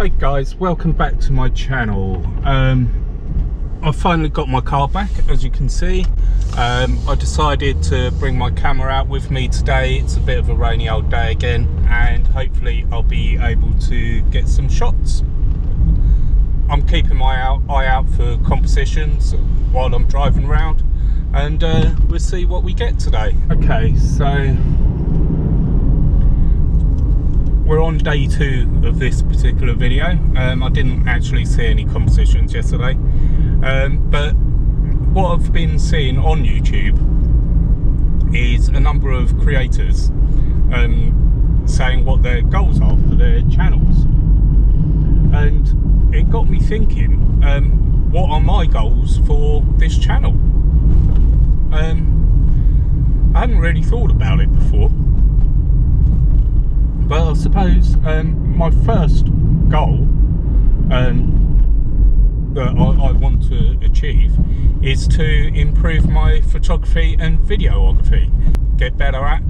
Hey guys, welcome back to my channel. I've finally got my car back, as you can see. I decided to bring my camera out with me today. It's a bit of a rainy old day again, and hopefully I'll be able to get some shots. I'm keeping my eye out for compositions while I'm driving around, and we'll see what we get today. Okay, so we're on day 2 of this particular video. I didn't actually see any compositions yesterday, but what I've been seeing on YouTube is a number of creators saying what their goals are for their channels, and it got me thinking, what are my goals for this channel? I hadn't really thought about it before, but I suppose my first goal that I want to achieve is to improve my photography and videography, get better at,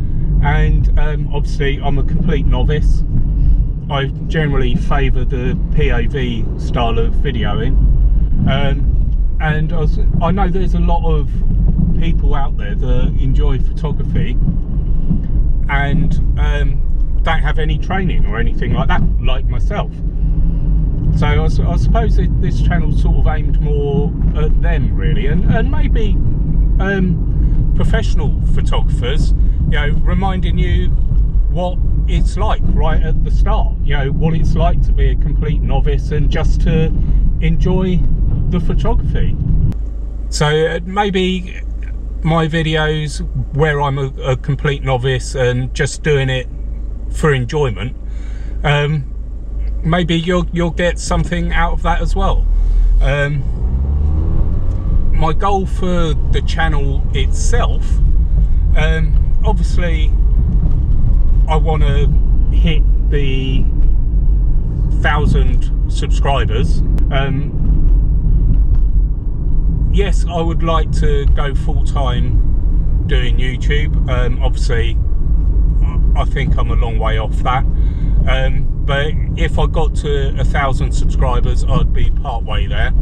and obviously I'm a complete novice. I generally favour the POV style of videoing, and I know there's a lot of people out there that enjoy photography and don't have any training or anything like that, like myself. So I suppose this channel's sort of aimed more at them really, and maybe professional photographers, you know, reminding you what it's like right at the start, you know, what it's like to be a complete novice and just to enjoy the photography. So maybe my videos where I'm a complete novice and just doing it for enjoyment, maybe you'll get something out of that as well. My goal for the channel itself, obviously I want to hit the 1,000 subscribers. Yes, I would like to go full-time doing YouTube. Obviously I think I'm a long way off that, but if I got to 1,000 subscribers I'd be part way there,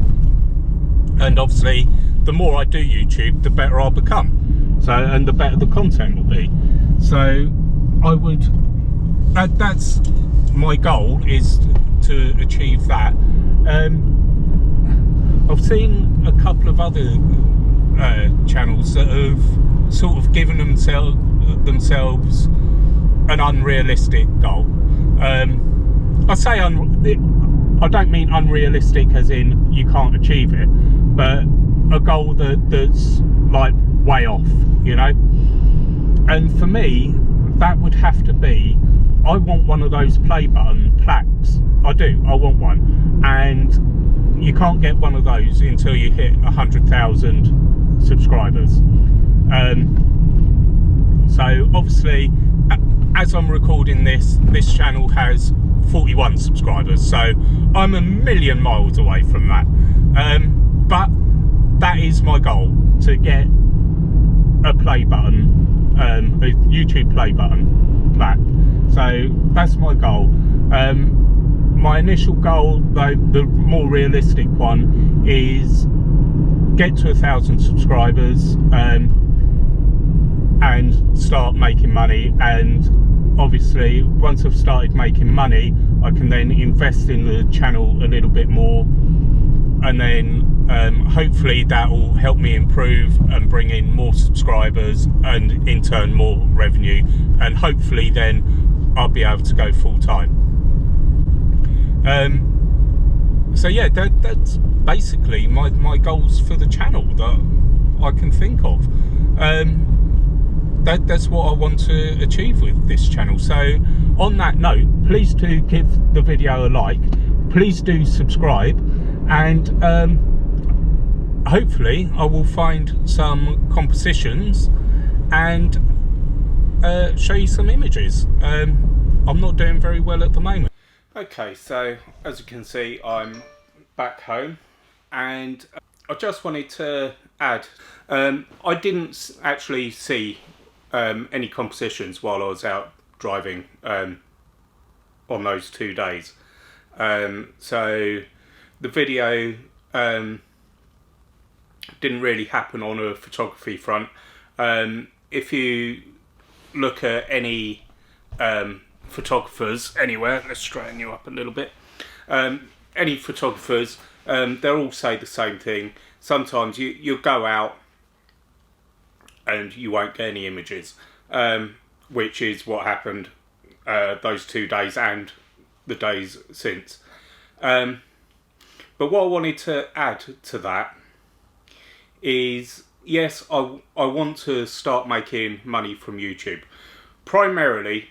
and obviously the more I do YouTube the better I'll become, so, and the better the content will be. So I would, that's my goal, is to achieve that. I've seen a couple of other channels that have sort of given themselves an unrealistic goal. I say I don't mean unrealistic as in you can't achieve it, but a goal that's like way off, you know. And for me, that would have to be, I want one of those play button plaques. I want one, and you can't get one of those until you hit 100,000 subscribers. So obviously, as I'm recording this channel has 41 subscribers, so I'm a million miles away from that. But that is my goal, to get a play button, a YouTube play button back. So that's my goal. My initial goal, though, the more realistic one, is get to 1,000 subscribers and start making money. And obviously once I've started making money I can then invest in the channel a little bit more, and then hopefully that will help me improve and bring in more subscribers and in turn more revenue, and hopefully then I'll be able to go full time. So yeah, that's basically my goals for the channel that I can think of. That's what I want to achieve with this channel. So on that note, please do give the video a like, please do subscribe, and hopefully I will find some compositions and show you some images. I'm not doing very well at the moment. Okay, so as you can see I'm back home, and I just wanted to add, I didn't actually see any compositions while I was out driving on those 2 days. So the video didn't really happen on a photography front. If you look at any photographers anywhere, let's straighten you up a little bit. Any photographers, they'll all say the same thing. Sometimes you'll go out and you won't get any images, which is what happened those 2 days and the days since. But what I wanted to add to that is, yes, I want to start making money from YouTube. Primarily,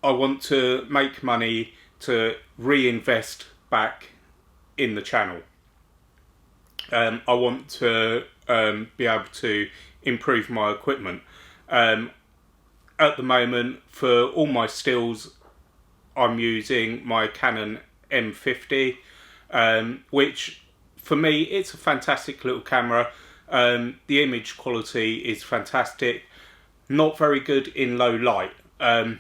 I want to make money to reinvest back in the channel. I want to be able to improve my equipment. At the moment, for all my stills, I'm using my Canon M50, which for me, it's a fantastic little camera. The image quality is fantastic. Not very good in low light. Not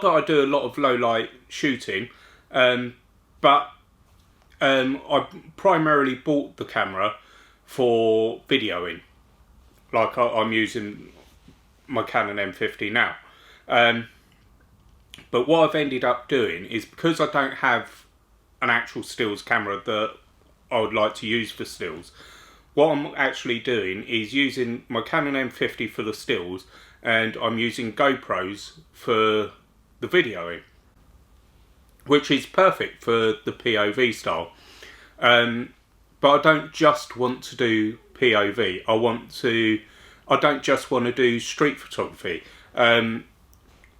that I do a lot of low light shooting, but I primarily bought the camera for videoing. Like I'm using my Canon M50 now. But what I've ended up doing is, because I don't have an actual stills camera that I would like to use for stills, what I'm actually doing is using my Canon M50 for the stills, and I'm using GoPros for the videoing, which is perfect for the POV style. But I don't just want to do POV. I don't just want to do street photography.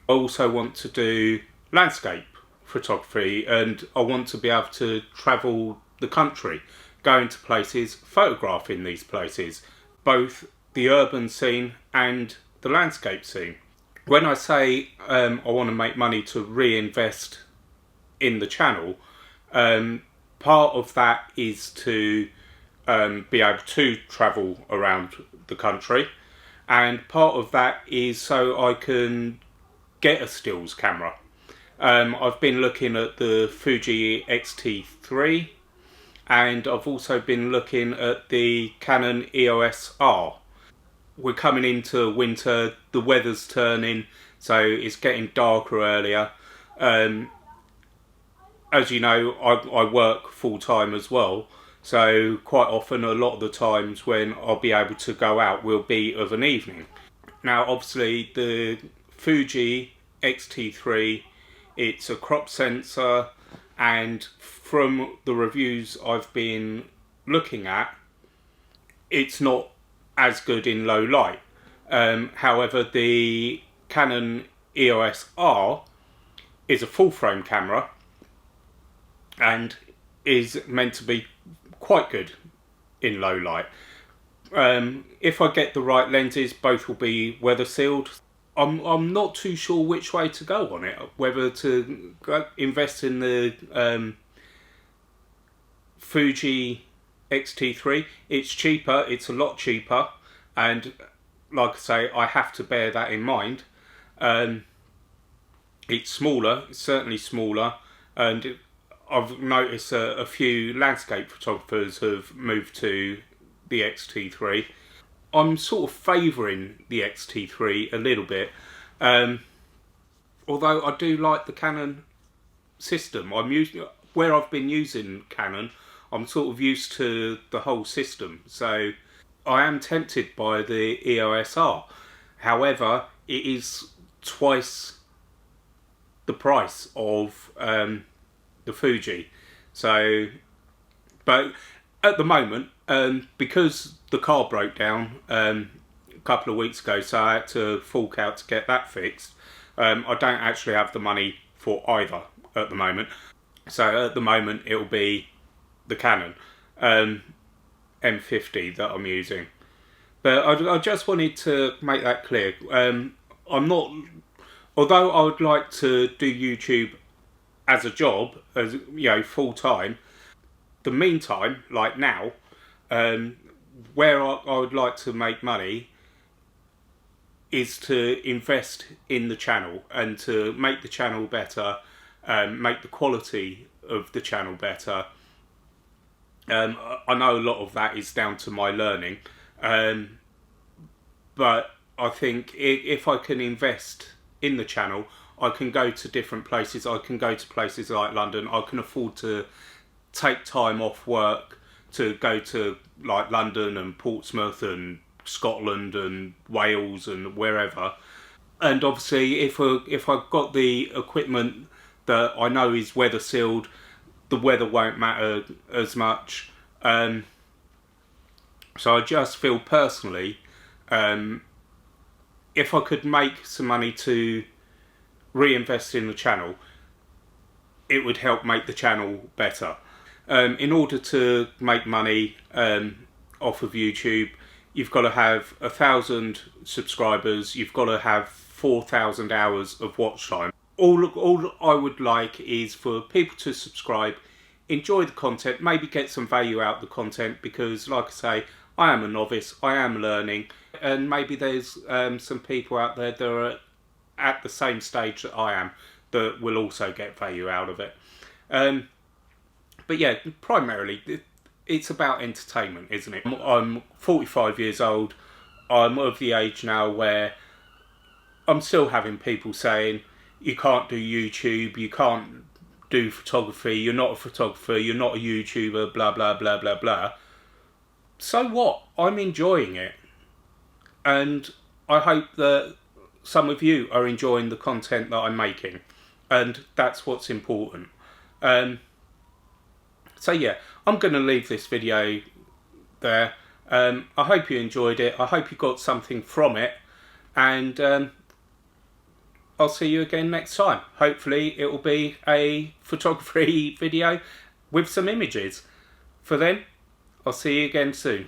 I also want to do landscape photography, and I want to be able to travel the country, going to places, photographing these places, both the urban scene and the landscape scene. When I say I want to make money to reinvest in the channel, part of that is to be able to travel around the country, and part of that is so I can get a stills camera. I've been looking at the Fuji X-T3, and I've also been looking at the Canon EOS R. We're coming into winter, the weather's turning, so it's getting darker earlier. As you know, I work full-time as well, so quite often, a lot of the times when I'll be able to go out will be of an evening. Now obviously the Fuji X-T3, it's a crop sensor, and from the reviews I've been looking at, it's not as good in low light. However, the Canon EOS R is a full frame camera and is meant to be quite good in low light. If I get the right lenses, both will be weather sealed. I'm not too sure which way to go on it, whether to invest in the Fuji X-T3. It's cheaper, it's a lot cheaper, and like I say, I have to bear that in mind. It's smaller, it's certainly smaller, and I've noticed a few landscape photographers have moved to the X-T3. I'm sort of favouring the X-T3 a little bit, although I do like the Canon system. Where I've been using Canon, I'm sort of used to the whole system, so I am tempted by the EOS R. However, it is twice the price of the Fuji. So, but at the moment, because the car broke down a couple of weeks ago, so I had to fork out to get that fixed, I don't actually have the money for either at the moment. So at the moment it'll be the Canon M50 that I'm using. But I just wanted to make that clear. I'm not, although I would like to do YouTube as a job, as you know, full time, the meantime, like now, where I would like to make money is to invest in the channel and to make the channel better, make the quality of the channel better. I know a lot of that is down to my learning, but I think if I can invest in the channel, I can go to different places. I can go to places like London. I can afford to take time off work to go to like London and Portsmouth and Scotland and Wales and wherever. And obviously if I've got the equipment that I know is weather sealed, the weather won't matter as much. So I just feel personally, if I could make some money to reinvest in the channel, it would help make the channel better. In order to make money off of YouTube, you've got to have 1,000 subscribers, you've got to have 4,000 hours of watch time. All I would like is for people to subscribe, enjoy the content, maybe get some value out of the content, because like I say, I am a novice, I am learning, and maybe there's some people out there that are at the same stage that I am that will also get value out of it. But yeah, primarily it's about entertainment, isn't it? I'm 45 years old. I'm of the age now where I'm still having people saying, you can't do YouTube, you can't do photography, you're not a photographer, you're not a YouTuber, blah, blah, blah, blah, blah. So what? I'm enjoying it. And I hope that some of you are enjoying the content that I'm making. And that's what's important. So yeah, I'm going to leave this video there. I hope you enjoyed it. I hope you got something from it. And I'll see you again next time. Hopefully it will be a photography video with some images. For then, I'll see you again soon.